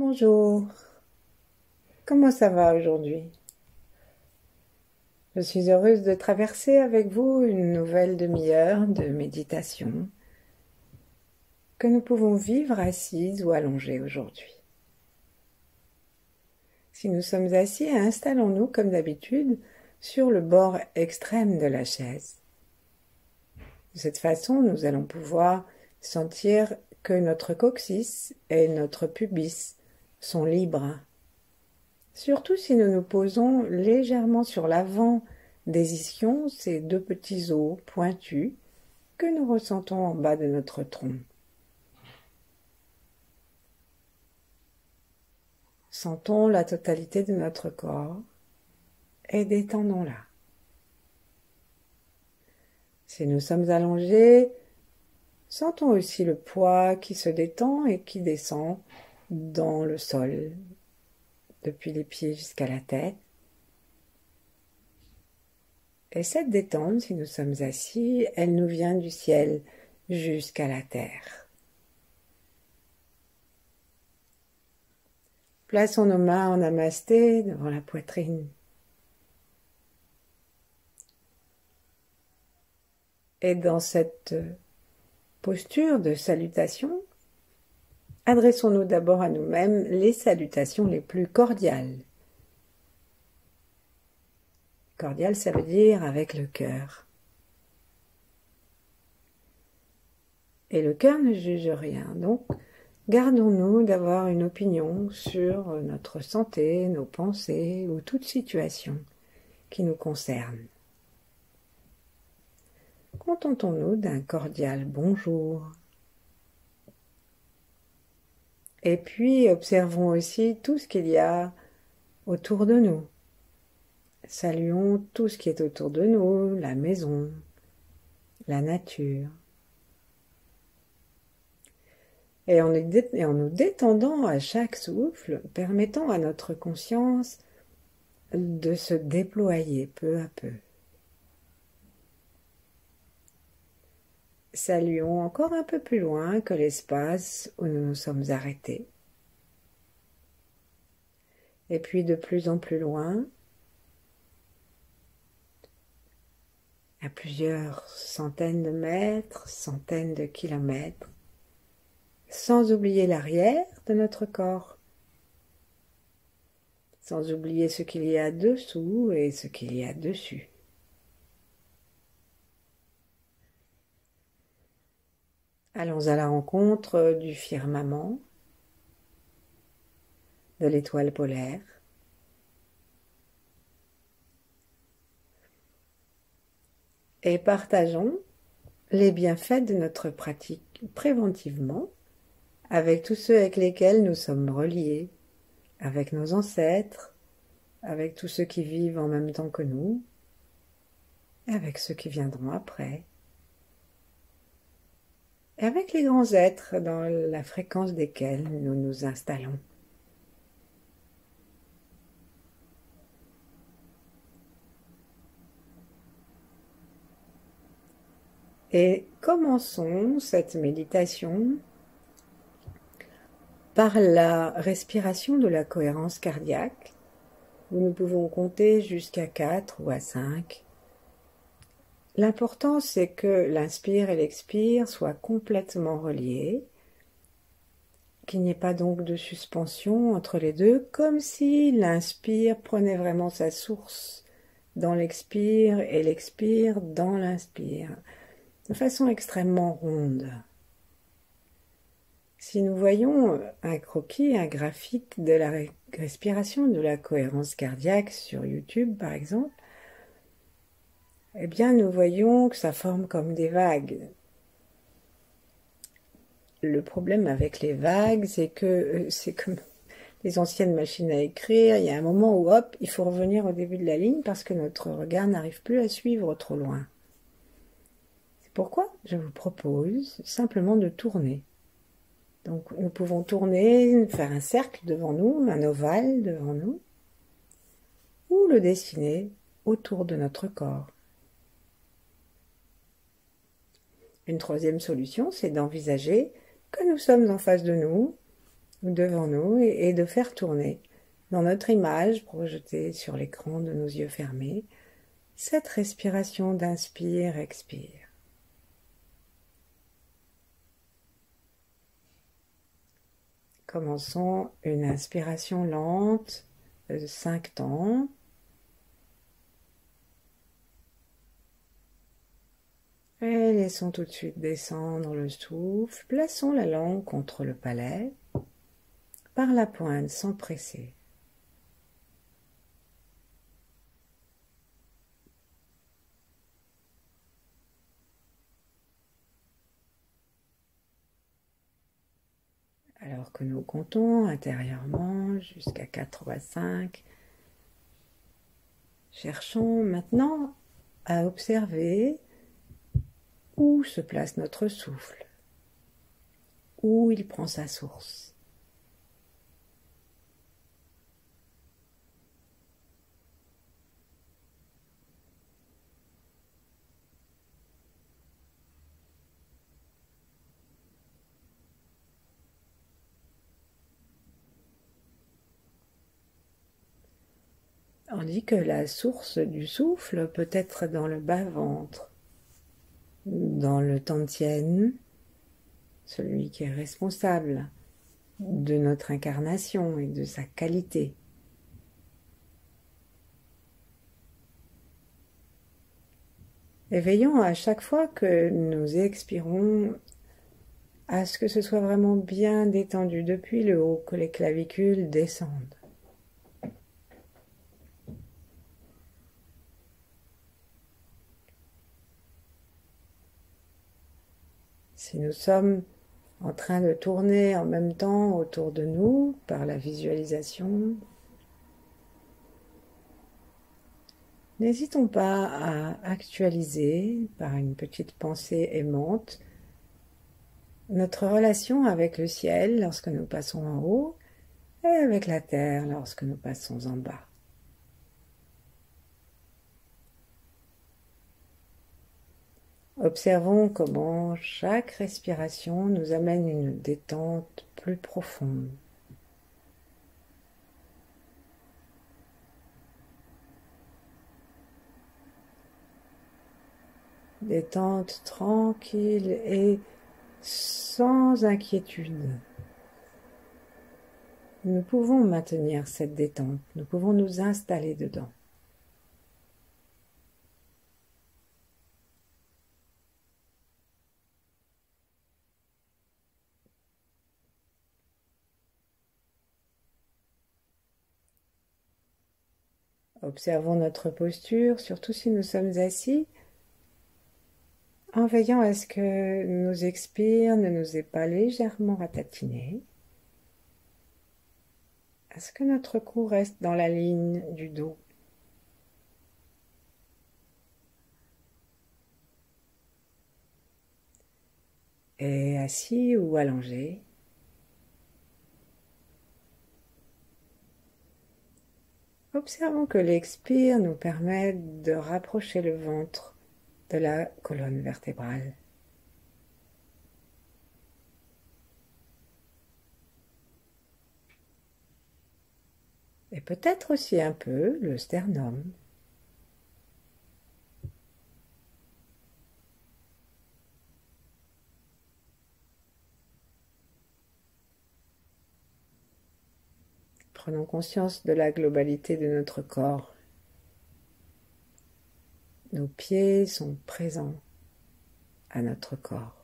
Bonjour, comment ça va aujourd'hui? Je suis heureuse de traverser avec vous une nouvelle demi-heure de méditation que nous pouvons vivre assises ou allongées aujourd'hui. Si nous sommes assis, installons-nous comme d'habitude sur le bord extrême de la chaise. De cette façon, nous allons pouvoir sentir que notre coccyx et notre pubis sont libres. Surtout si nous nous posons légèrement sur l'avant des ischions, ces deux petits os pointus que nous ressentons en bas de notre tronc. Sentons la totalité de notre corps et détendons-la. Si nous sommes allongés, sentons aussi le poids qui se détend et qui descend dans le sol, depuis les pieds jusqu'à la tête. Et cette détente, si nous sommes assis, elle nous vient du ciel jusqu'à la terre. Plaçons nos mains en namasté devant la poitrine. Et dans cette posture de salutation, adressons-nous d'abord à nous-mêmes les salutations les plus cordiales. Cordial, ça veut dire avec le cœur. Et le cœur ne juge rien, donc gardons-nous d'avoir une opinion sur notre santé, nos pensées ou toute situation qui nous concerne. Contentons-nous d'un cordial bonjour. Et puis observons aussi tout ce qu'il y a autour de nous. Saluons tout ce qui est autour de nous, la maison, la nature. Et en nous détendant à chaque souffle, permettant à notre conscience de se déployer peu à peu. Saluons encore un peu plus loin que l'espace où nous nous sommes arrêtés. Et puis de plus en plus loin, à plusieurs centaines de mètres, centaines de kilomètres, sans oublier l'arrière de notre corps, sans oublier ce qu'il y a dessous et ce qu'il y a dessus. Allons à la rencontre du firmament, de l'étoile polaire, et partageons les bienfaits de notre pratique préventivement avec tous ceux avec lesquels nous sommes reliés, avec nos ancêtres, avec tous ceux qui vivent en même temps que nous, et avec ceux qui viendront après, et avec les grands êtres dans la fréquence desquels nous nous installons. Et commençons cette méditation par la respiration de la cohérence cardiaque, où nous pouvons compter jusqu'à 4 ou à 5. L'important, c'est que l'inspire et l'expire soient complètement reliés, qu'il n'y ait pas donc de suspension entre les deux, comme si l'inspire prenait vraiment sa source dans l'expire et l'expire dans l'inspire, de façon extrêmement ronde. Si nous voyons un croquis, un graphique de la respiration, de la cohérence cardiaque sur YouTube par exemple, eh bien nous voyons que ça forme comme des vagues. Le problème avec les vagues, c'est que c'est comme les anciennes machines à écrire, il y a un moment où hop, il faut revenir au début de la ligne parce que notre regard n'arrive plus à suivre trop loin. C'est pourquoi je vous propose simplement de tourner. Donc nous pouvons tourner, faire un cercle devant nous, un ovale devant nous, ou le dessiner autour de notre corps. Une troisième solution, c'est d'envisager que nous sommes en face de nous, ou devant nous et de faire tourner dans notre image projetée sur l'écran de nos yeux fermés cette respiration d'inspire-expire. Commençons une inspiration lente de 5 temps. Et laissons tout de suite descendre le souffle. Plaçons la langue contre le palais, par la pointe sans presser. Alors que nous comptons intérieurement jusqu'à 85, cherchons maintenant à observer où se place notre souffle, où il prend sa source. On dit que la source du souffle peut être dans le bas-ventre, dans le Tantien, celui qui est responsable de notre incarnation et de sa qualité. Et veillons à chaque fois que nous expirons à ce que ce soit vraiment bien détendu depuis le haut, que les clavicules descendent. Si nous sommes en train de tourner en même temps autour de nous par la visualisation, n'hésitons pas à actualiser par une petite pensée aimante notre relation avec le ciel lorsque nous passons en haut et avec la terre lorsque nous passons en bas. Observons comment chaque respiration nous amène une détente plus profonde. Détente tranquille et sans inquiétude. Nous pouvons maintenir cette détente, nous pouvons nous installer dedans. Observons notre posture, surtout si nous sommes assis, en veillant à ce que nos expires ne nous aient pas légèrement ratatinés, à ce que notre cou reste dans la ligne du dos. Et assis ou allongé, observons que l'expire nous permet de rapprocher le ventre de la colonne vertébrale. Et peut-être aussi un peu le sternum. Prenons conscience de la globalité de notre corps. Nos pieds sont présents à notre corps.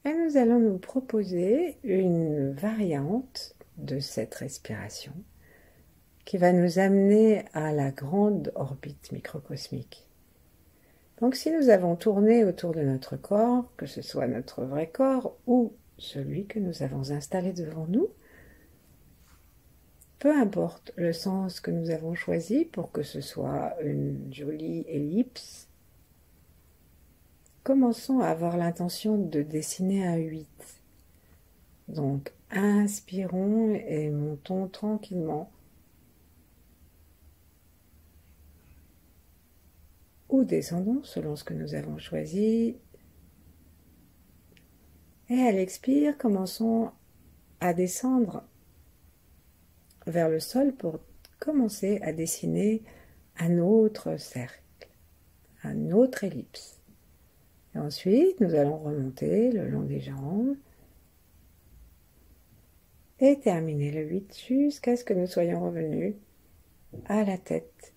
Et nous allons nous proposer une variante de cette respiration qui va nous amener à la grande orbite microcosmique. Donc si nous avons tourné autour de notre corps, que ce soit notre vrai corps ou celui que nous avons installé devant nous, peu importe le sens que nous avons choisi pour que ce soit une jolie ellipse, commençons à avoir l'intention de dessiner un 8. Donc, inspirons et montons tranquillement. Ou descendons selon ce que nous avons choisi. Et à l'expire, commençons à descendre vers le sol pour commencer à dessiner un autre cercle, un autre ellipse. Et ensuite, nous allons remonter le long des jambes et terminer le 8 jusqu'à ce que nous soyons revenus à la tête.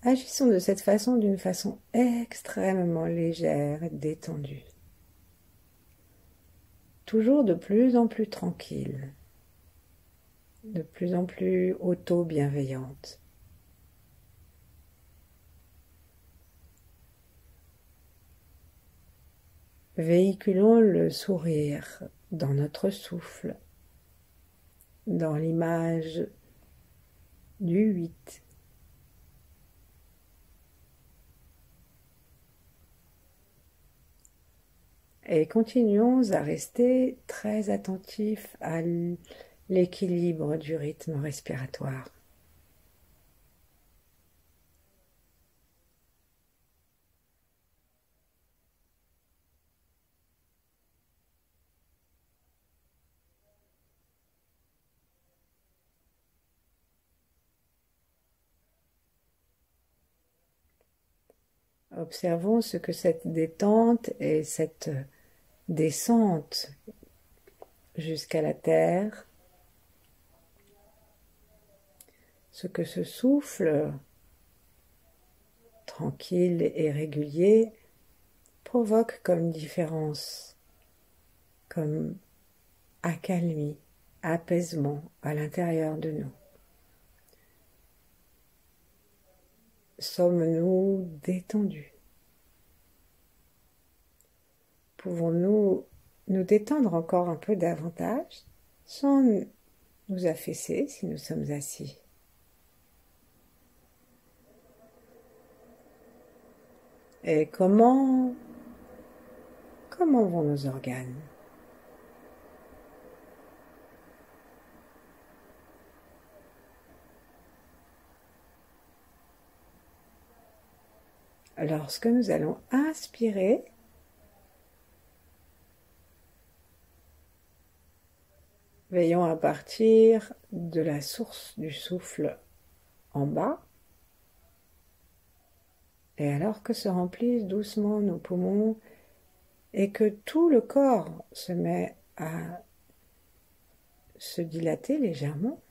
Agissons de cette façon d'une façon extrêmement légère et détendue. Toujours de plus en plus tranquille, de plus en plus auto-bienveillante. Véhiculons le sourire dans notre souffle, dans l'image du 8. Et continuons à rester très attentifs à l'équilibre du rythme respiratoire. Observons ce que cette détente et cette descente jusqu'à la terre, ce que ce souffle tranquille et régulier provoque comme différence, comme accalmie, apaisement à l'intérieur de nous. Sommes-nous détendus? Pouvons-nous nous détendre encore un peu davantage sans nous affaisser si nous sommes assis? Et comment vont nos organes? Lorsque nous allons inspirer, veillons à partir de la source du souffle en bas. Et alors que se remplissent doucement nos poumons et que tout le corps se met à se dilater légèrement,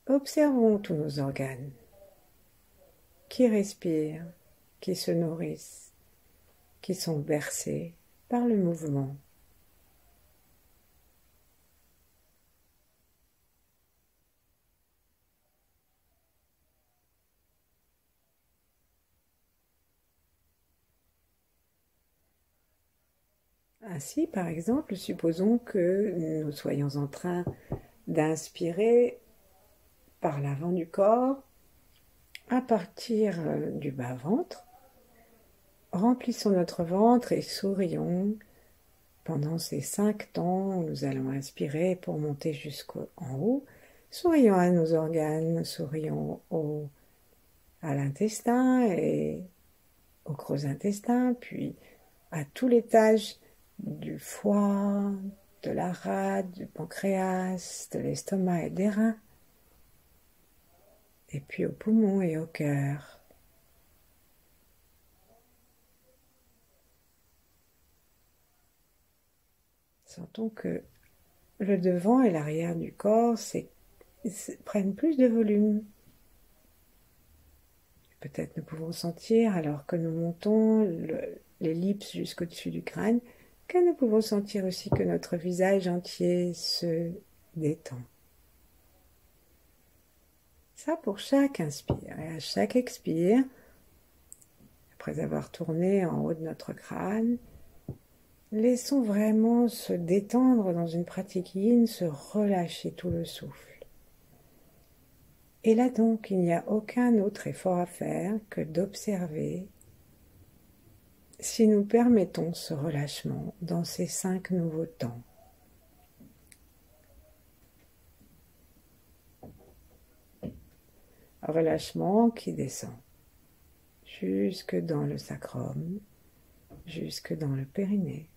observons tous nos organes qui respirent, qui se nourrissent, qui sont bercés par le mouvement. Ainsi, par exemple, supposons que nous soyons en train d'inspirer par l'avant du corps à partir du bas-ventre. Remplissons notre ventre et sourions pendant ces 5 temps où nous allons inspirer pour monter jusqu'en haut. Sourions à nos organes, sourions à l'intestin et au gros intestin, puis à tout l'étage du foie, de la rate, du pancréas, de l'estomac et des reins, et puis aux poumons et au cœur. Sentons que le devant et l'arrière du corps prennent plus de volume. Peut-être nous pouvons sentir, alors que nous montons l'ellipse jusqu'au-dessus du crâne, que nous pouvons sentir aussi que notre visage entier se détend. Ça pour chaque inspire. Et à chaque expire, après avoir tourné en haut de notre crâne, laissons vraiment se détendre dans une pratique yin, se relâcher tout le souffle. Et là donc, il n'y a aucun autre effort à faire que d'observer si nous permettons ce relâchement dans ces 5 nouveaux temps. Relâchement qui descend jusque dans le sacrum, jusque dans le périnée.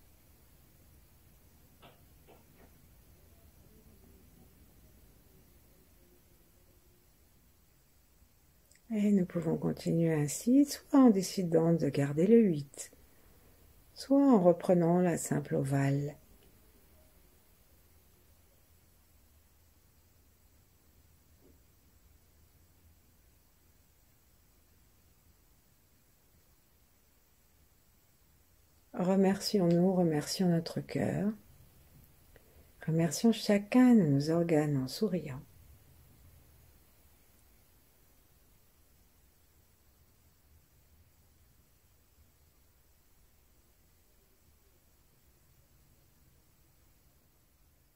Et nous pouvons continuer ainsi, soit en décidant de garder le 8, soit en reprenant la simple ovale. Remercions-nous, remercions notre cœur, remercions chacun de nos organes en souriant.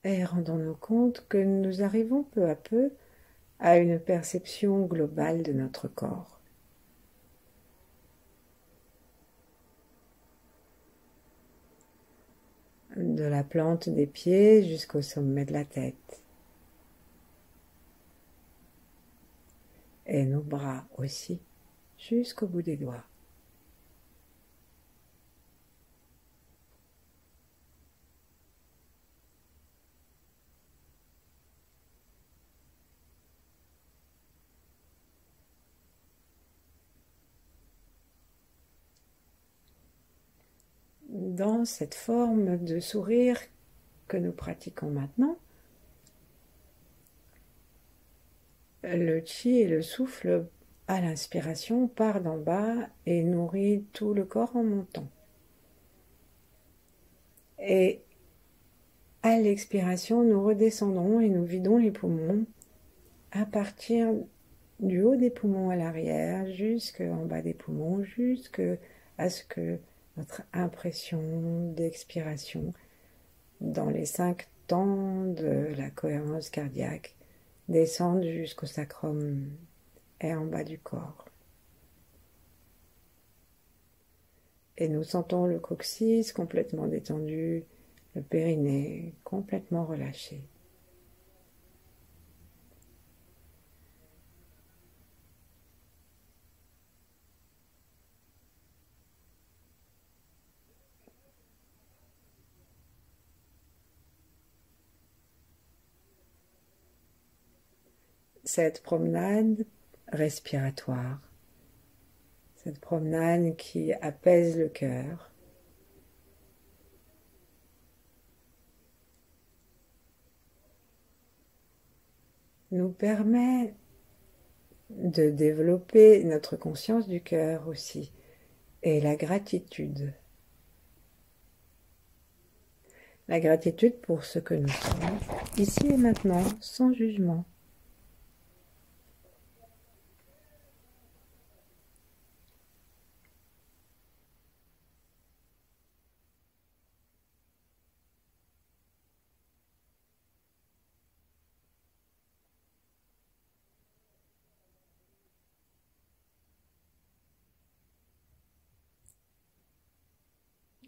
Et rendons-nous compte que nous arrivons peu à peu à une perception globale de notre corps. De la plante des pieds jusqu'au sommet de la tête. Et nos bras aussi, jusqu'au bout des doigts. Dans cette forme de sourire que nous pratiquons maintenant, le chi et le souffle à l'inspiration part d'en bas et nourrit tout le corps en montant. Et à l'expiration, nous redescendons et nous vidons les poumons à partir du haut des poumons à l'arrière, jusqu'en bas des poumons, jusqu'à ce que notre impression d'expiration dans les 5 temps de la cohérence cardiaque descende jusqu'au sacrum et en bas du corps. Et nous sentons le coccyx complètement détendu, le périnée complètement relâché. Cette promenade respiratoire, cette promenade qui apaise le cœur, nous permet de développer notre conscience du cœur aussi et la gratitude. La gratitude pour ce que nous sommes, ici et maintenant, sans jugement.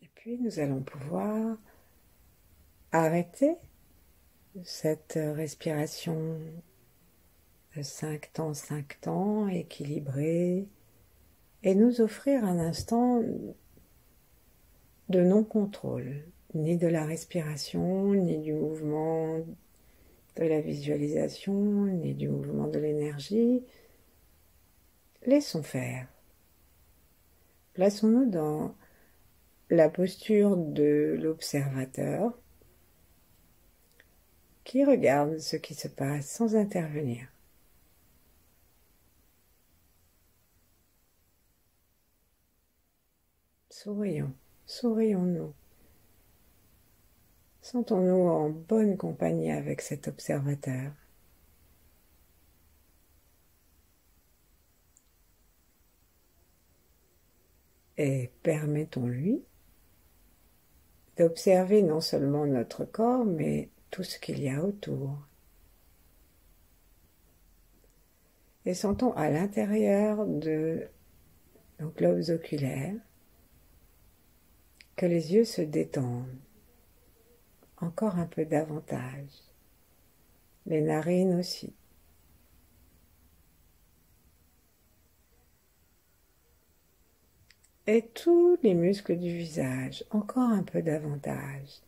Et puis nous allons pouvoir arrêter cette respiration de 5 temps, équilibrée, et nous offrir un instant de non-contrôle, ni de la respiration, ni du mouvement de la visualisation, ni du mouvement de l'énergie. Laissons faire. Plaçons-nous dans la posture de l'observateur qui regarde ce qui se passe sans intervenir. Sourions, sourions-nous. Sentons-nous en bonne compagnie avec cet observateur. Et permettons-lui d'observer non seulement notre corps, mais tout ce qu'il y a autour. Et sentons à l'intérieur de nos globes oculaires que les yeux se détendent encore un peu davantage, les narines aussi. Et tous les muscles du visage, encore un peu davantage.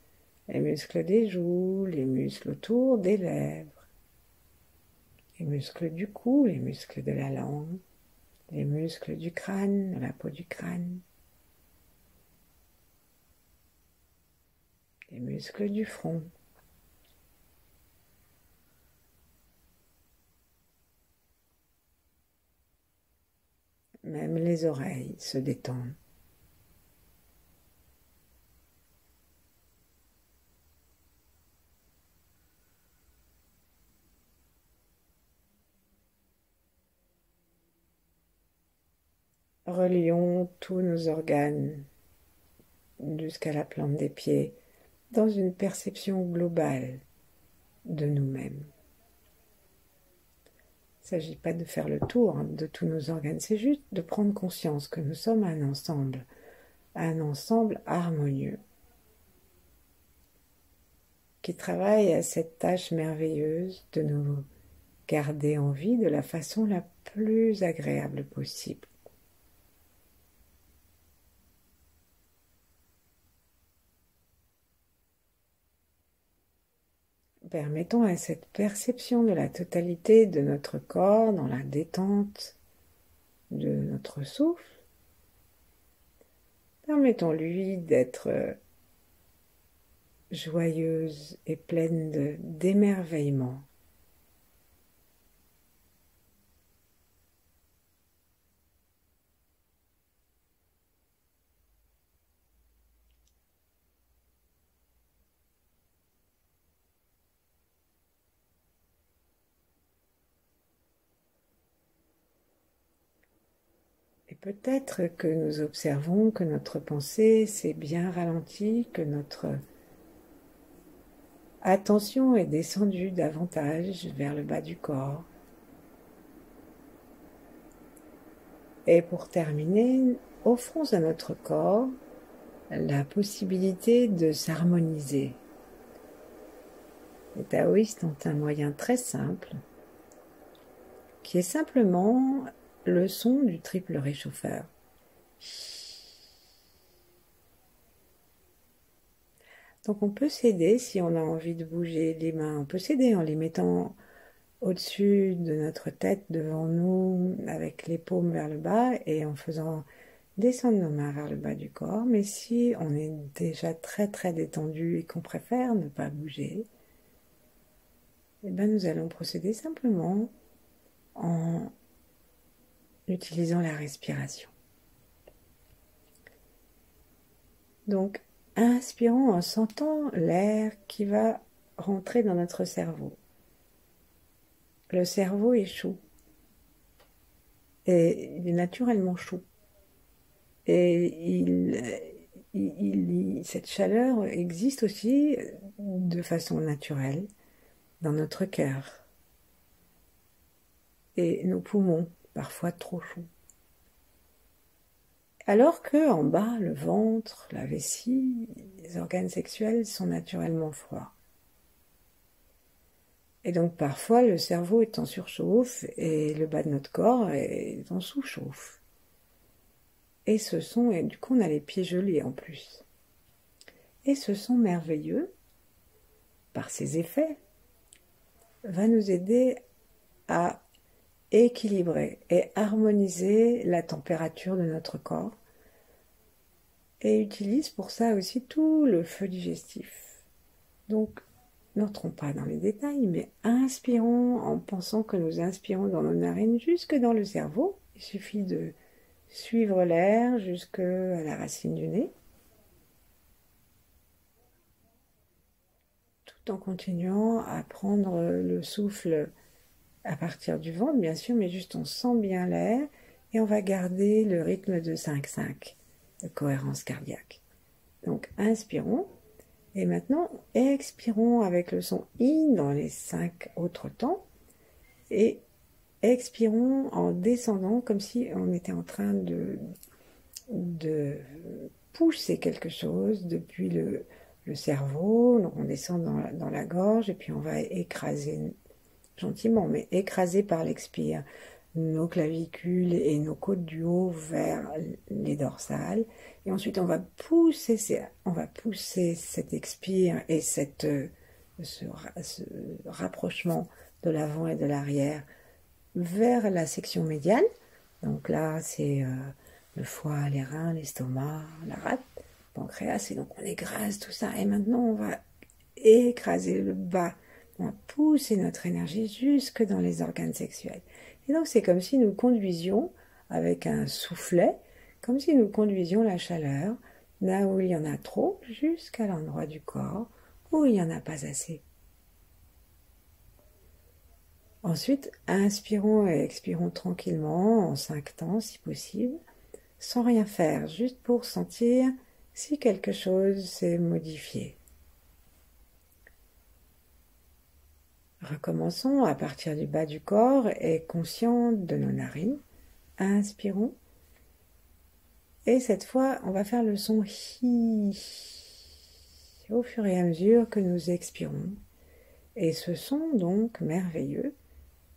Les muscles des joues, les muscles autour des lèvres, les muscles du cou, les muscles de la langue, les muscles du crâne, de la peau du crâne, les muscles du front. Même les oreilles se détendent. Relions tous nos organes jusqu'à la plante des pieds dans une perception globale de nous-mêmes. Il ne s'agit pas de faire le tour de tous nos organes, c'est juste de prendre conscience que nous sommes un ensemble harmonieux qui travaille à cette tâche merveilleuse de nous garder en vie de la façon la plus agréable possible. Permettons à cette perception de la totalité de notre corps dans la détente de notre souffle, permettons-lui d'être joyeuse et pleine d'émerveillement. Et peut-être que nous observons que notre pensée s'est bien ralentie, que notre attention est descendue davantage vers le bas du corps. Et pour terminer, offrons à notre corps la possibilité de s'harmoniser. Les taoïstes ont un moyen très simple, qui est simplement le son du triple réchauffeur. Donc on peut s'aider si on a envie de bouger les mains, on peut s'aider en les mettant au-dessus de notre tête, devant nous, avec les paumes vers le bas et en faisant descendre nos mains vers le bas du corps. Mais si on est déjà très très détendu et qu'on préfère ne pas bouger, eh bien nous allons procéder simplement en utilisant la respiration. Donc, inspirons en sentant l'air qui va rentrer dans notre cerveau. Le cerveau est chaud. Et il est naturellement chaud. Et cette chaleur existe aussi de façon naturelle dans notre cœur et nos poumons, parfois trop chauds. Alors que en bas, le ventre, la vessie, les organes sexuels sont naturellement froids. Et donc parfois le cerveau est en surchauffe et le bas de notre corps est en sous-chauffe. Et du coup on a les pieds gelés en plus. Et ce son merveilleux, par ses effets, va nous aider à équilibrer et harmoniser la température de notre corps et utilise pour ça aussi tout le feu digestif. Donc, n'entrons pas dans les détails, mais inspirons en pensant que nous inspirons dans nos narines jusque dans le cerveau. Il suffit de suivre l'air jusque à la racine du nez, tout en continuant à prendre le souffle à partir du ventre, bien sûr, mais juste on sent bien l'air et on va garder le rythme de 5-5, de cohérence cardiaque. Donc, inspirons. Et maintenant, expirons avec le son I dans les 5 autres temps et expirons en descendant comme si on était en train de pousser quelque chose depuis le cerveau. Donc on descend dans la gorge et puis on va écraser gentiment, mais écraser par l'expire nos clavicules et nos côtes du haut vers les dorsales. Et ensuite on va pousser cet expire et ce rapprochement de l'avant et de l'arrière vers la section médiane. Donc là, c'est le foie, les reins, l'estomac, la rate, le pancréas. Et donc on écrase tout ça. Et maintenant, on va écraser le bas. On va pousser notre énergie jusque dans les organes sexuels. Et donc c'est comme si nous conduisions avec un soufflet, comme si nous conduisions la chaleur là où il y en a trop, jusqu'à l'endroit du corps où il n'y en a pas assez. Ensuite, inspirons et expirons tranquillement, en 5 temps si possible, sans rien faire, juste pour sentir si quelque chose s'est modifié. Recommençons à partir du bas du corps et conscient de nos narines. Inspirons. Et cette fois, on va faire le son hi au fur et à mesure que nous expirons. Et ce son, donc, merveilleux,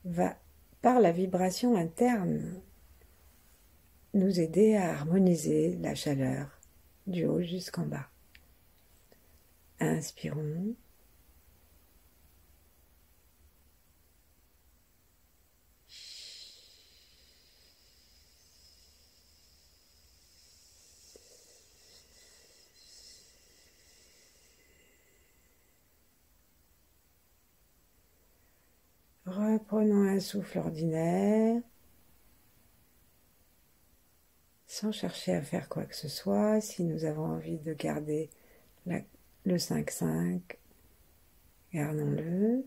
va, par la vibration interne, nous aider à harmoniser la chaleur du haut jusqu'en bas. Inspirons. Reprenons un souffle ordinaire, sans chercher à faire quoi que ce soit. Si nous avons envie de garder le 5-5, gardons-le.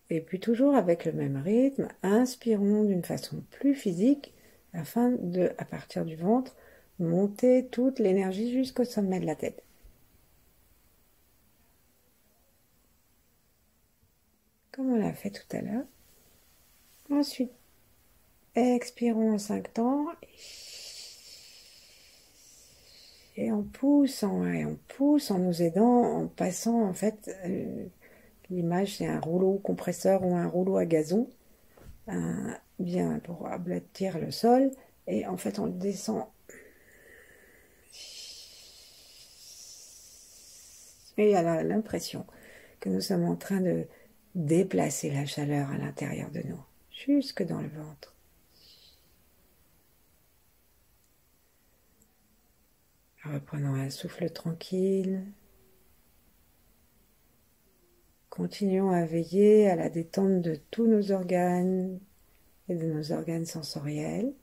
Et puis toujours avec le même rythme, inspirons d'une façon plus physique, afin de, à partir du ventre, monter toute l'énergie jusqu'au sommet de la tête. Comme on l'a fait tout à l'heure. Ensuite, expirons en 5 temps. Et on pousse en nous aidant, en passant, en fait, l'image c'est un rouleau compresseur ou un rouleau à gazon, bien pour aplatir le sol. Et en fait, on le descend. Et il y a l'impression que nous sommes en train de déplacer la chaleur à l'intérieur de nous, jusque dans le ventre. Reprenons un souffle tranquille. Continuons à veiller à la détente de tous nos organes et de nos organes sensoriels.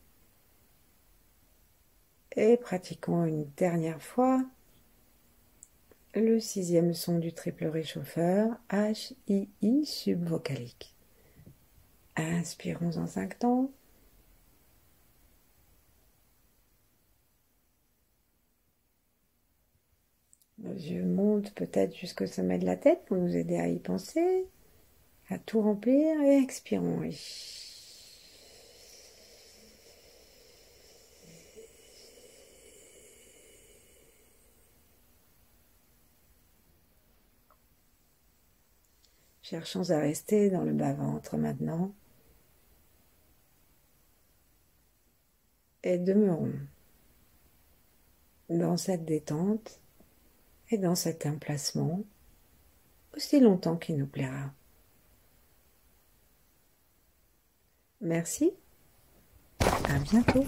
Et pratiquons une dernière fois le 6e son du triple réchauffeur, H-I-I subvocalique. Inspirons en 5 temps. Nos yeux montent peut-être jusqu'au sommet de la tête pour nous aider à y penser, à tout remplir, et expirons. Cherchons à rester dans le bas-ventre maintenant. Et demeurons dans cette détente et dans cet emplacement aussi longtemps qu'il nous plaira. Merci, à bientôt.